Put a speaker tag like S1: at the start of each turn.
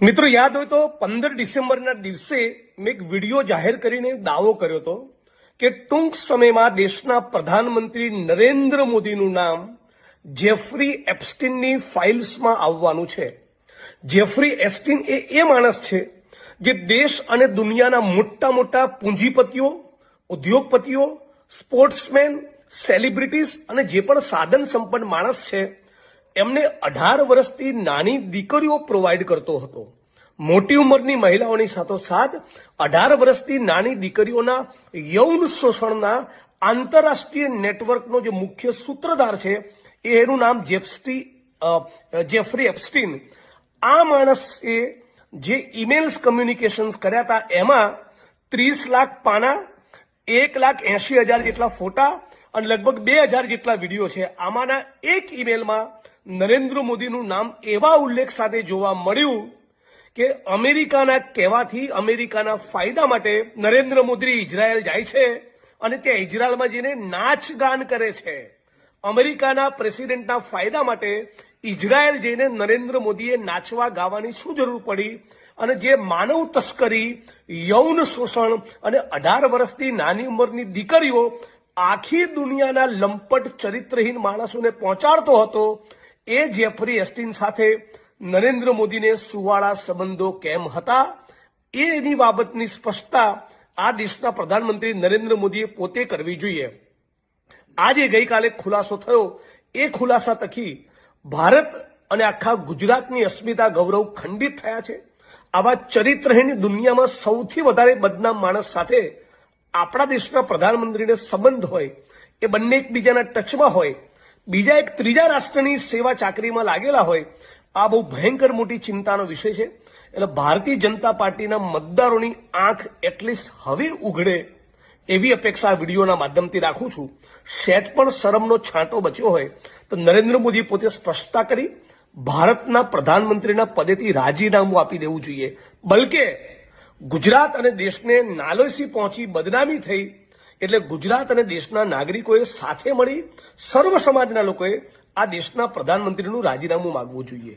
S1: મિત્રો યાદ હોય તો 15 ડિસેમ્બરના દિવસે મેં એક વિડીયો જાહેર કરીને દાવો કર્યો હતો કે ટૂંક સમયમાં દેશના પ્રધાનમંત્રી નરેન્દ્ર મોદીનું નામ જેફરી એપ્સ્ટીનની ફાઇલ્સમાં આવવાનું છે। જેફરી એપ્સ્ટીન એ માણસ છે જે દેશ અને દુનિયાના મોટા મોટા પૂંજીપતિઓ, ઉદ્યોગપતિઓ, સ્પોર્ટ્સમેન, સેલિબ્રિટીઝ અને જે પણ સાધન સંપન્ન માણસ છે એમને 18 વર્ષથી નાની દીકરીઓ પ્રોવાઈડ કરતો હતો। મોટી ઉંમરની મહિલાઓની સાથોસાથ 18 વર્ષથી નાની દીકરીઓના યૌન શોષણના આંતરરાષ્ટ્રીય નેટવર્કનો જે મુખ્ય સૂત્રધાર છે એનું નામ જેફરી એપ્સ્ટીન। આ માણસે જે ઈમેલ્સ કમ્યુનિકેશન્સ કર્યા હતા એમાં 30 લાખ પાના, 1,80,000 જેટલા ફોટા અને લગભગ 2,000 જેટલા વિડીયો છે। આમાંના એક ઈમેલમાં નરેન્દ્ર મોદીનું નામ એવા ઉલ્લેખ સાથે જોવા મળ્યું કે અમેરિકાના કહેવાથી અમેરિકાના ફાયદા માટે નરેન્દ્ર મોદી ઇઝરાયલ જાય છે અને ત્યાં ઇઝરાયલમાં જઈને નાચગાન કરે છે। અમેરિકાના પ્રેસિડેન્ટના ફાયદા માટે ઇઝરાયલ જઈને નરેન્દ્ર મોદીએ નાચવા ગાવાની શું જરૂર પડી? અને જે માનવ તસ્કરી, યૌન શોષણ અને 18 વર્ષથી નાની ઉંમરની દીકરીઓ આખી દુનિયાના લંપટ ચરિત્રહીન માણસોને પહોંચાડતો હતો, એ જેફરી એપ્સ્ટીન સાથે નરેન્દ્ર મોદીને સુવાળા સંબંધો કેમ હતા એની બાબતની સ્પષ્ટતા આ દેશના પ્રધાનમંત્રી નરેન્દ્ર મોદીએ પોતે કરવી જોઈએ। આજે ગઈકાલે ખુલાસો થયો, એ ખુલાસા થકી ભારત અને આખા ગુજરાતની અસ્મિતા ગૌરવ ખંડિત થયા છે। આવા ચરિત્રહીન દુનિયામાં સૌથી વધારે બદનામ માણસ સાથે આપણા દેશના પ્રધાનમંત્રીને સંબંધ હોય, એ બંને એકબીજાના ટચમાં હોય, બીજા એક ત્રીજા રાષ્ટ્રની સેવા ચાકરીમાં લાગેલા હોય, આ બહુ ભયંકર મોટી ચિંતાનો વિષય છે। એટલે ભારતીય જનતા પાર્ટીના મતદારોની આંખ એટલીસ્ટ હવે ઉઘડે એવી અપેક્ષા વિડીયોના માધ્યમથી રાખું છું। સેટ પણ શરમનો છાંટો બચ્યો હોય તો નરેન્દ્ર મોદી પોતે સ્પષ્ટતા કરી ભારતના પ્રધાનમંત્રીના પદેથી રાજીનામું આપી દેવું જોઈએ। બલકે ગુજરાત અને દેશને નાલોસી પહોંચી બદનામી થઈ એટલે ગુજરાત અને દેશના નાગરિકોએ સાથે મળી સર્વ સમાજના લોકોએ આ દેશના પ્રધાનમંત્રીનું રાજીનામું માંગવું જોઈએ।